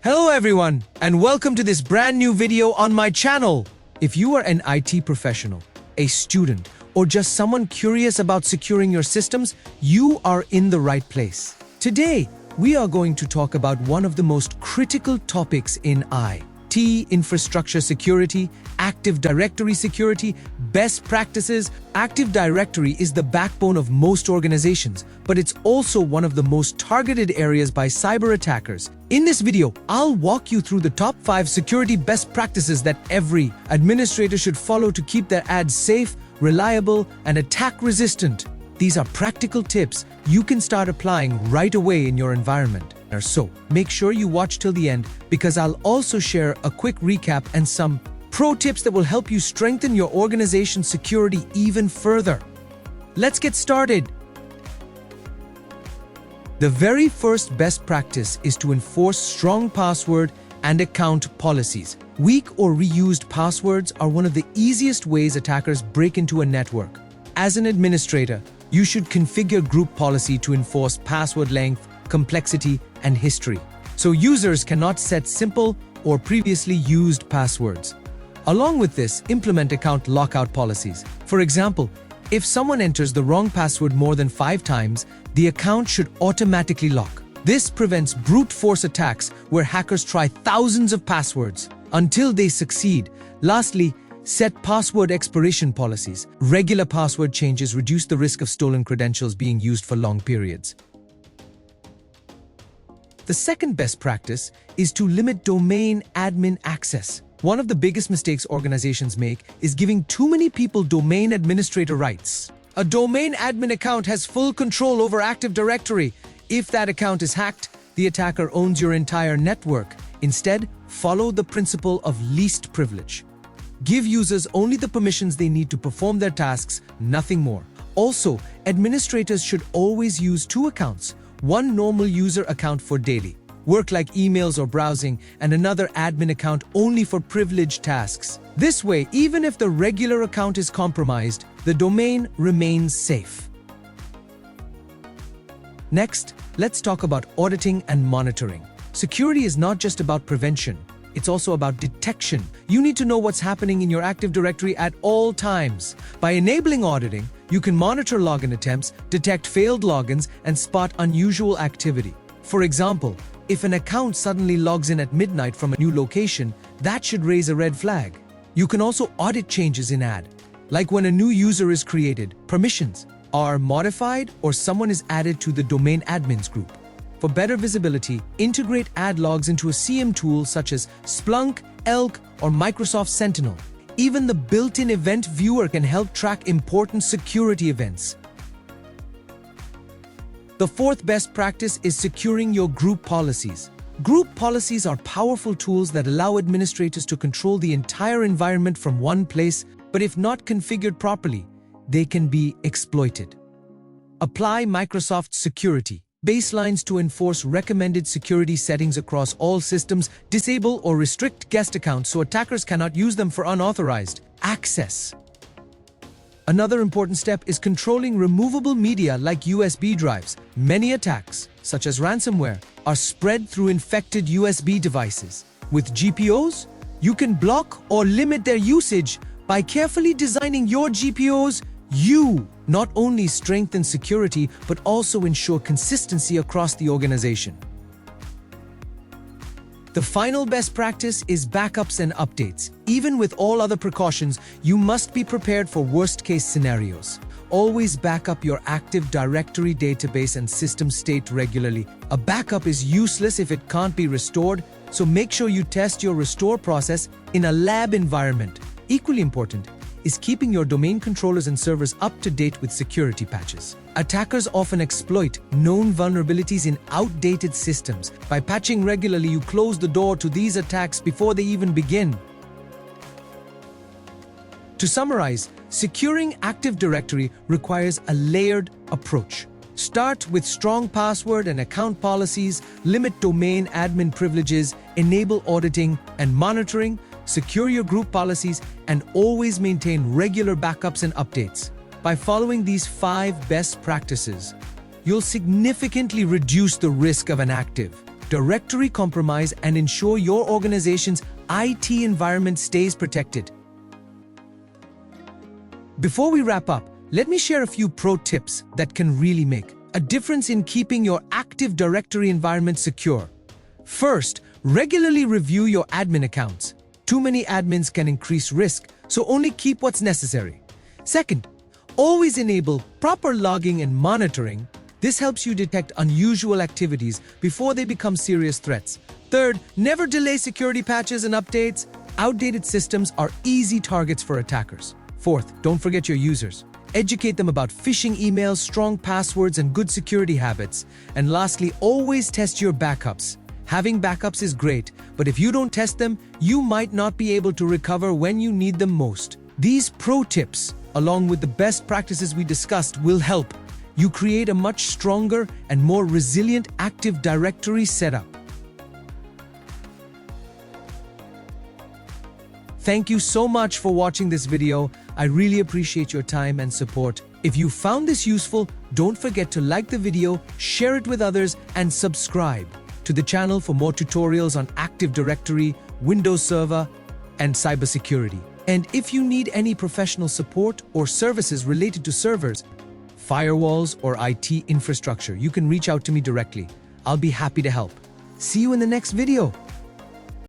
Hello everyone, and welcome to this brand new video on my channel. If you are an IT professional, a student, or just someone curious about securing your systems, you are in the right place. Today, we are going to talk about one of the most critical topics in IT: infrastructure security, Active Directory security, best practices. Active Directory is the backbone of most organizations, but it's also one of the most targeted areas by cyber attackers. In this video, I'll walk you through the top 5 security best practices that every administrator should follow to keep their ads safe, reliable, and attack-resistant. These are practical tips you can start applying right away in your environment. So, make sure you watch till the end because I'll also share a quick recap and some pro tips that will help you strengthen your organization's security even further. Let's get started. The very first best practice is to enforce strong password and account policies. Weak or reused passwords are one of the easiest ways attackers break into a network. As an administrator, you should configure group policy to enforce password length, complexity, and history, so users cannot set simple or previously used passwords. Along with this, implement account lockout policies. For example, if someone enters the wrong password more than 5 times, the account should automatically lock. This prevents brute force attacks where hackers try thousands of passwords until they succeed. Lastly, set password expiration policies. Regular password changes reduce the risk of stolen credentials being used for long periods. The second best practice is to limit domain admin access. One of the biggest mistakes organizations make is giving too many people domain administrator rights. A domain admin account has full control over Active Directory. If that account is hacked, the attacker owns your entire network. Instead, follow the principle of least privilege. Give users only the permissions they need to perform their tasks, nothing more. Also, administrators should always use 2 accounts. One normal user account for daily work like emails or browsing, and another admin account only for privileged tasks. This way, even if the regular account is compromised, the domain remains safe. Next, let's talk about auditing and monitoring. Security is not just about prevention, it's also about detection. You need to know what's happening in your Active Directory at all times. By enabling auditing, you can monitor login attempts, detect failed logins, and spot unusual activity. For example, if an account suddenly logs in at midnight from a new location, that should raise a red flag. You can also audit changes in ad, like when a new user is created, permissions are modified, or someone is added to the domain admins group. For better visibility, integrate ad logs into a CM tool such as Splunk, Elk, or Microsoft Sentinel. Even the built-in event viewer can help track important security events. The fourth best practice is securing your group policies. Group policies are powerful tools that allow administrators to control the entire environment from one place, but if not configured properly, they can be exploited. Apply Microsoft Security baselines to enforce recommended security settings across all systems, disable or restrict guest accounts so attackers cannot use them for unauthorized access. Another important step is controlling removable media like USB drives. Many attacks, such as ransomware, are spread through infected USB devices. With GPOs, you can block or limit their usage. By carefully designing your GPOs, you not only strengthen security but also ensure consistency across the organization. The final best practice is backups and updates. Even with all other precautions, you must be prepared for worst-case scenarios. Always back up your Active Directory database and system state regularly. A backup is useless if it can't be restored, so make sure you test your restore process in a lab environment. Equally important is keeping your domain controllers and servers up to date with security patches. Attackers often exploit known vulnerabilities in outdated systems. By patching regularly, you close the door to these attacks before they even begin. To summarize, securing Active Directory requires a layered approach. Start with strong password and account policies, limit domain admin privileges, enable auditing and monitoring, secure your group policies, and always maintain regular backups and updates. By following these 5 best practices, you'll significantly reduce the risk of an active directory compromise, and ensure your organization's IT environment stays protected. Before we wrap up, let me share a few pro tips that can really make a difference in keeping your Active Directory environment secure. First, regularly review your admin accounts. Too many admins can increase risk, so only keep what's necessary. Second, always enable proper logging and monitoring. This helps you detect unusual activities before they become serious threats. Third, never delay security patches and updates. Outdated systems are easy targets for attackers. Fourth, don't forget your users. Educate them about phishing emails, strong passwords, and good security habits. And lastly, always test your backups. Having backups is great, but if you don't test them, you might not be able to recover when you need them most. These pro tips, along with the best practices we discussed, will help you create a much stronger and more resilient Active Directory setup. Thank you so much for watching this video. I really appreciate your time and support. If you found this useful, don't forget to like the video, share it with others, and subscribe to the channel for more tutorials on Active Directory, Windows Server, and cybersecurity. And if you need any professional support or services related to servers, firewalls, or IT infrastructure, you can reach out to me directly. I'll be happy to help. See you in the next video.